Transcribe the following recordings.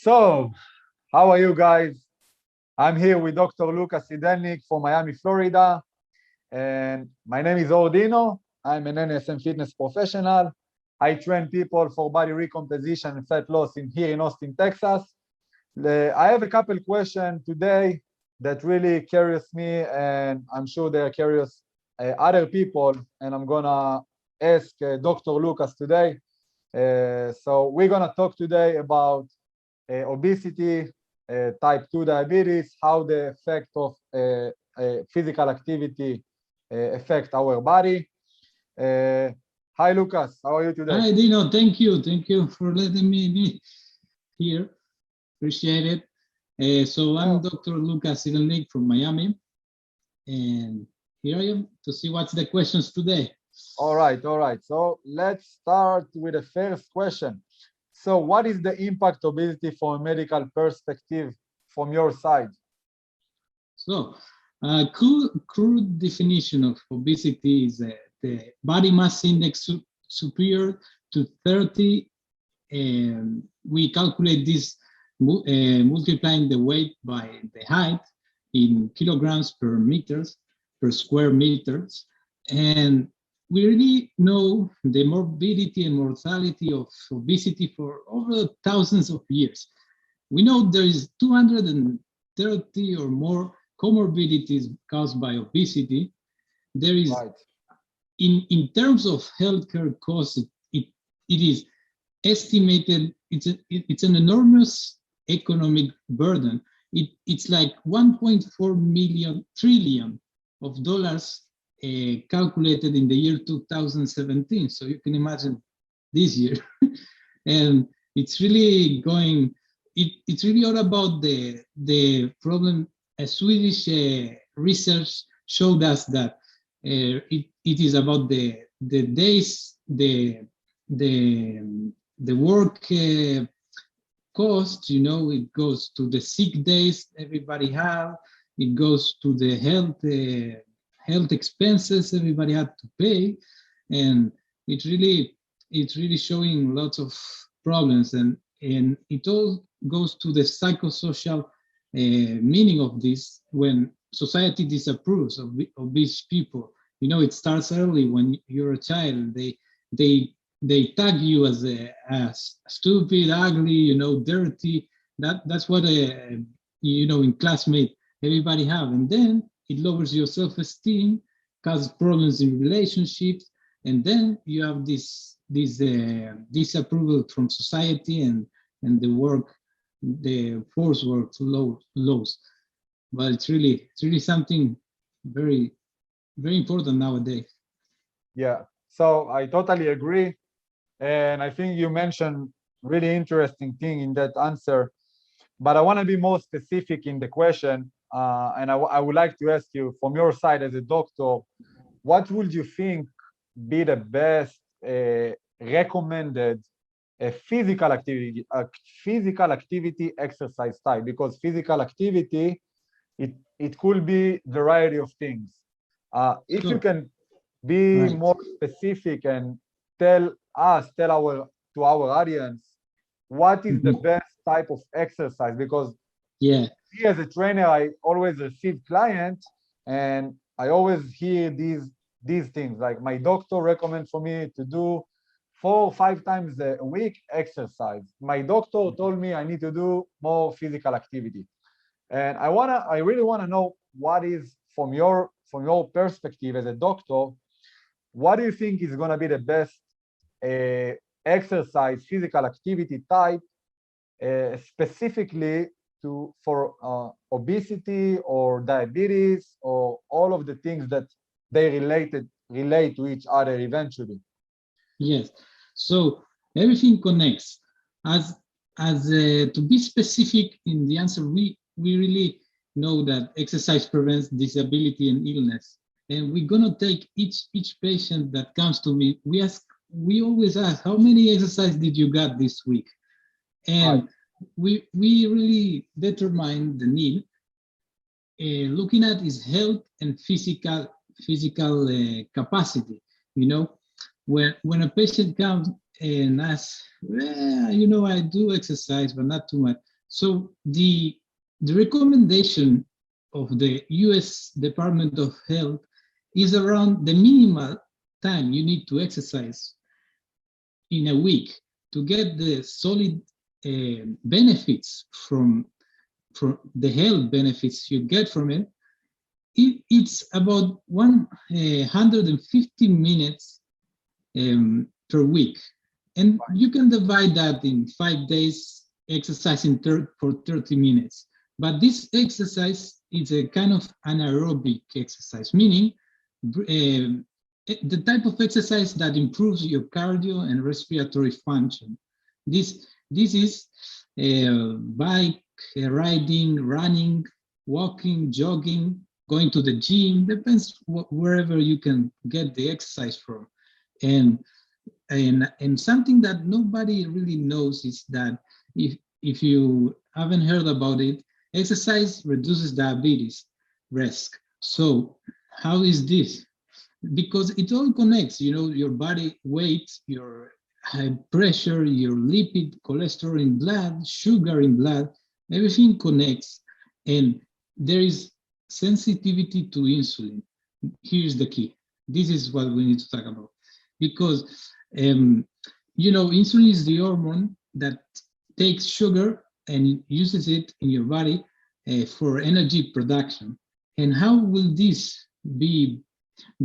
So, how are you guys? I'm here with Dr. Lukas Sidelnick from Miami, Florida, and my name is Ordino. I'm an NSM fitness professional. I train people for body recomposition and fat loss here in Austin, Texas. I have a couple questions today that really curious me, and I'm sure they're curious other people, and I'm gonna ask Dr. Lukas today. So we're gonna talk today about obesity, type 2 diabetes, how the effect of physical activity affect our body. Hi, Lucas. How are you today? Hi, Dino. Thank you. Thank you for letting me be here. Appreciate it. So I'm Dr. Lukas Sidelnick from Miami, and here I am to see what's the questions today. All right. So let's start with the first question. So what is the impact of obesity from a medical perspective from your side? So crude definition of obesity is the body mass index superior to 30. And we calculate this multiplying the weight by the height in kilograms per square meters. And we really know the morbidity and mortality of obesity for over thousands of years. We know there is 230 or more comorbidities caused by obesity. There is, right. in terms of healthcare costs, it is estimated, it's an enormous economic burden. It's like 1.4 trillion of dollars calculated in the year 2017. So you can imagine this year. And it's really going, it's really all about the problem. A Swedish research showed us that it is about the days, the work cost, it goes to the sick days everybody have, it goes to the health expenses everybody had to pay, and it's really showing lots of problems, and it all goes to the psychosocial meaning of this. When society disapproves of obese people, it starts early. When you're a child, they tag you as stupid, ugly, dirty. That's what in classmate everybody have, and then it lowers your self-esteem, causes problems in relationships, and then you have this disapproval from society, and the force work lows. But it's really something very, very important nowadays. Yeah, so I totally agree. And I think you mentioned really interesting thing in that answer, but I want to be more specific in the question. And I would like to ask you, from your side as a doctor, what would you think be the best recommended physical activity exercise type? Because physical activity, it could be a variety of things. If you can be more specific and tell our audience what is the best type of exercise, because me as a trainer, I always receive clients and I always hear these things, like my doctor recommends for me to do 4 or 5 times a week exercise. My doctor told me I need to do more physical activity, and I really want to know what is, from your perspective as a doctor, what do you think is going to be the best exercise, physical activity type, specifically for obesity or diabetes, or all of the things that they relate to each other eventually? Yes. So everything connects. As to be specific in the answer, we really know that exercise prevents disability and illness. And we're gonna take each patient that comes to me. We always ask, how many exercise did you got this week? And we really determine the need, looking at his health and physical capacity. When a patient comes and asks, I do exercise, but not too much, So the recommendation of the US Department of Health is around the minimal time you need to exercise in a week to get the solid benefits from the health benefits you get from it. It's about 150 minutes per week. And you can divide that in 5 days exercising for 30 minutes. But this exercise is a kind of anaerobic exercise, meaning the type of exercise that improves your cardio and respiratory function. This is bike riding, running, walking, jogging, going to the gym, depends wherever you can get the exercise from. And something that nobody really knows is that if you haven't heard about it, exercise reduces diabetes risk. So how is this? Because it all connects, you know, your body weight, your high pressure, your lipid, cholesterol in blood, sugar in blood, everything connects. And there is sensitivity to insulin. Here's the key. This is what we need to talk about. Because, you know, insulin is the hormone that takes sugar and uses it in your body for energy production. And how will this be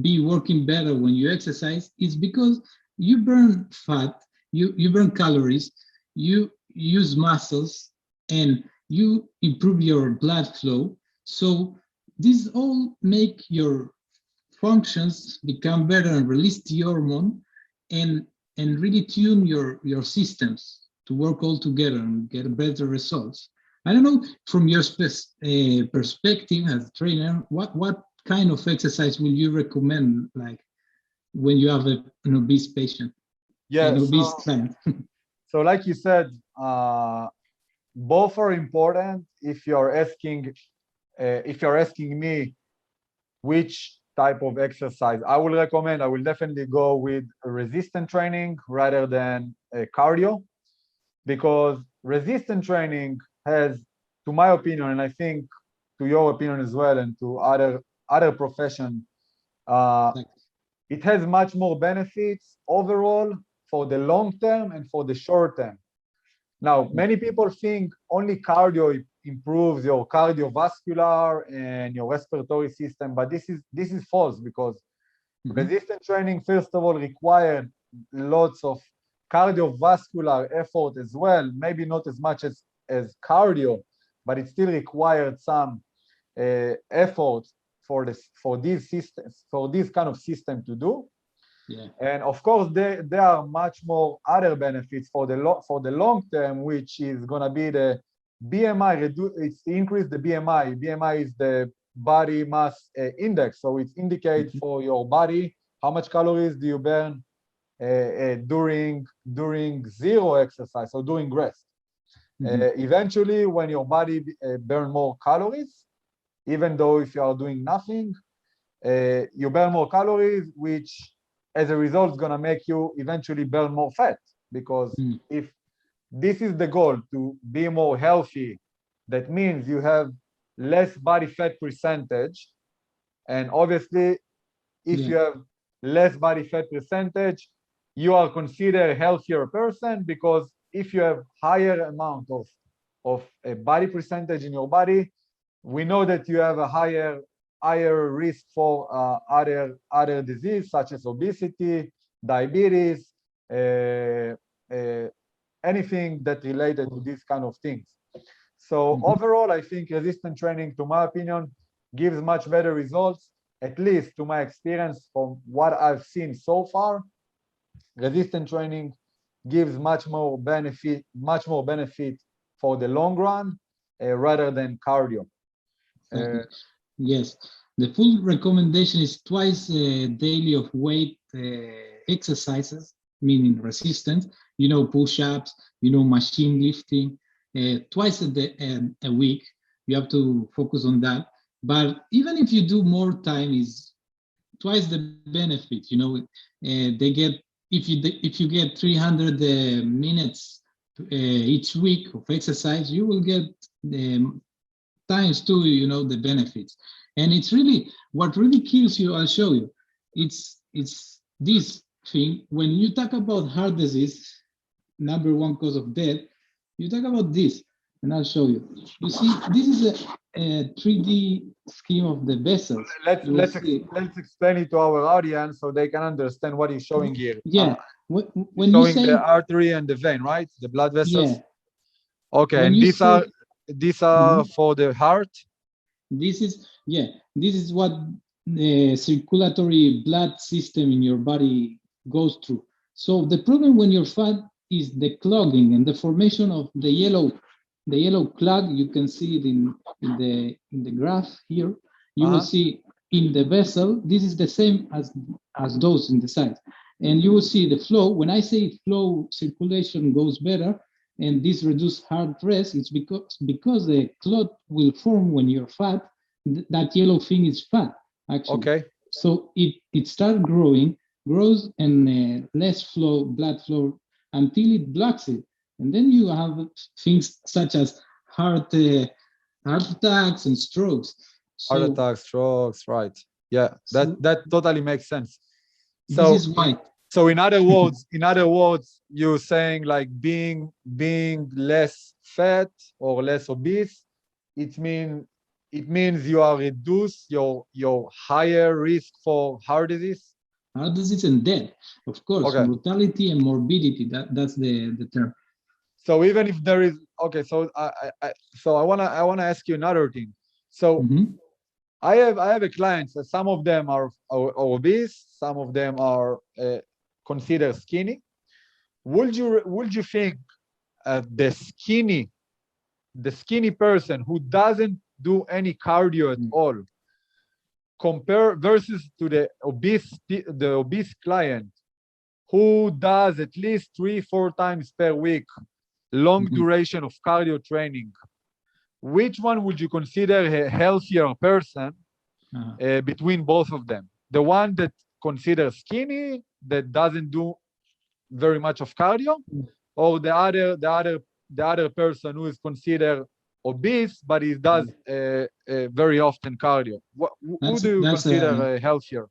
working better when you exercise? Is because you burn fat, you burn calories, you use muscles, and you improve your blood flow. So these all make your functions become better and release the hormone and really tune your systems to work all together and get better results. I don't know, from your perspective as a trainer, what kind of exercise will you recommend, like when you have an obese patient, an obese client? So like you said, both are important. If you're asking me which type of exercise I will recommend, I will definitely go with resistance training rather than cardio, because resistance training has, to my opinion, and I think to your opinion as well, and to other profession, it has much more benefits overall for the long term and for the short term. Now, many people think only cardio improves your cardiovascular and your respiratory system, but this is false, because resistance training, first of all, required lots of cardiovascular effort as well, maybe not as much as cardio, but it still required some effort for these systems, for this kind of system to do. Yeah. And of course, there are much more other benefits for the long term, which is going to be the BMI. It's increase the BMI. BMI is the body mass index, so it indicates for your body how much calories do you burn during zero exercise or during rest. Eventually, when your body burn more calories, even though if you are doing nothing, you burn more calories, which as a result is going to make you eventually burn more fat, because if this is the goal, to be more healthy, that means you have less body fat percentage. And obviously, if you have less body fat percentage, you are considered a healthier person, because if you have higher amount of a body percentage in your body, we know that you have a higher risk for other disease such as obesity, diabetes, anything that related to these kind of things. So overall, I think resistance training, to my opinion, gives much better results, at least to my experience from what I've seen so far. Resistance training gives much more benefit for the long run rather than cardio. Yes, the full recommendation is twice daily of weight exercises, meaning resistance, you know, push-ups, you know, machine lifting, twice a week. You have to focus on that. But even if you do more time, is twice the benefit. You know, they get, if you get 300 minutes each week of exercise, you will get times two, the benefits. And it's really what really kills you. I'll show you. It's this thing. When you talk about heart disease, #1 cause of death, you talk about this, and I'll show you. You see, this is a 3D scheme of the vessels. Let's explain it to our audience so they can understand what he's showing here. Yeah. When showing you say the artery and the vein, right? The blood vessels. Yeah. Okay, When and these are for the heart. This is what the circulatory blood system in your body goes through. So the problem when you're fat is the clogging and the formation of the yellow clog. You can see it in the graph here. You will see in the vessel. This is the same as those in the side, and you will see the flow. When I say flow, circulation goes better, and this reduced heart rate. It's because the clot will form when you're fat. That yellow thing is fat, actually. Okay. So it starts grows, and less blood flow until it blocks it, and then you have things such as heart attacks and strokes. So, heart attacks, strokes, right? Yeah, that totally makes sense. So this is why. So in other words, you're saying like being less fat or less obese, it means you are reduce your higher risk for heart disease. Heart disease and death, of course. Okay. Mortality and morbidity. That's the term. So even if there is so I wanna ask you another thing. So I have a client. So some of them are obese, some of them are considered skinny. Would you think the skinny person who doesn't do any cardio at all compare versus to the obese client who does at least 3-4 times per week long duration of cardio training, which one would you consider a healthier person between both of them? The one that considers skinny, that doesn't do very much of cardio, or the other person who is considered obese, but he does very often cardio? Who do you consider healthier?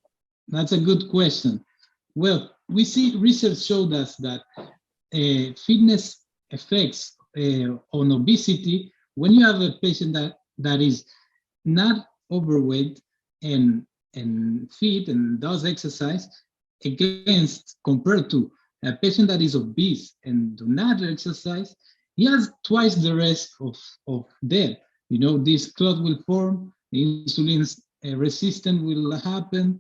That's a good question. Well, we see research showed us that fitness effects on obesity when you have a patient that is not overweight and fit and does exercise compared to a patient that is obese and do not exercise, he has twice the risk of death. This clot will form, the insulin resistance will happen,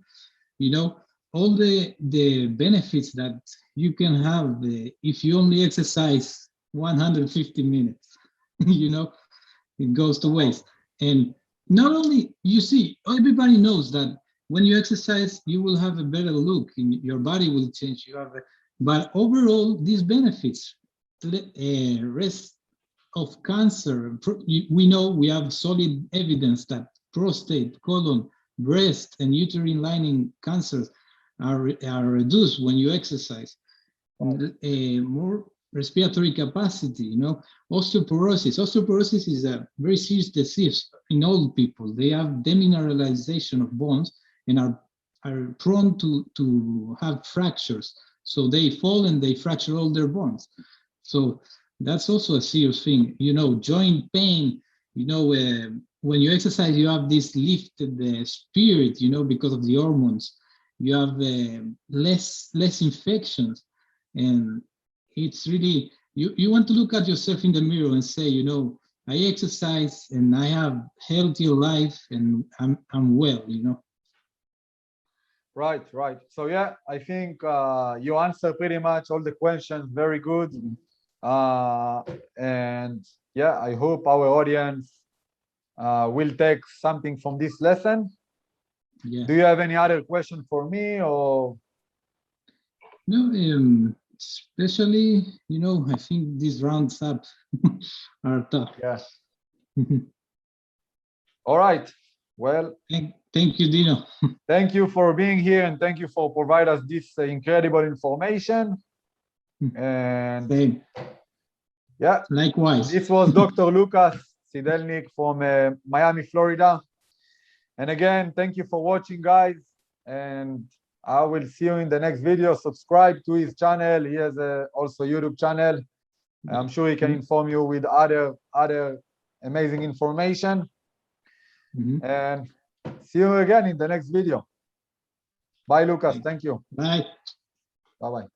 all the benefits that you can have if you only exercise 150 minutes, it goes to waste. And not only, everybody knows that when you exercise, you will have a better look, your body will change, but overall, these benefits, risk of cancer, we know we have solid evidence that prostate, colon, breast, and uterine lining cancers are reduced when you exercise. More respiratory capacity, osteoporosis. Osteoporosis is a very serious disease in old people. They have demineralization of bones and are prone to have fractures. So they fall and they fracture all their bones. So that's also a serious thing. Joint pain, when you exercise, you have this lifted spirit, because of the hormones. You have less infections. And it's really, you want to look at yourself in the mirror and say, I exercise and I have healthy life and I'm well, Right. So yeah, I think you answered pretty much all the questions. Very good. And yeah, I hope our audience will take something from this lesson. Yeah. Do you have any other question for me or? No, especially, I think these rounds up are tough. Yes. All right. Well, thank you, Dino. Thank you for being here and thank you for providing us this incredible information. And Yeah, Likewise. this was Dr. Lukas Sidelnick from Miami, Florida. And again, thank you for watching, guys. And I will see you in the next video. Subscribe to his channel. He has also YouTube channel. I'm sure he can inform you with other amazing information. And see you again in the next video. Bye, Lucas. Thank you. Bye. Bye-bye.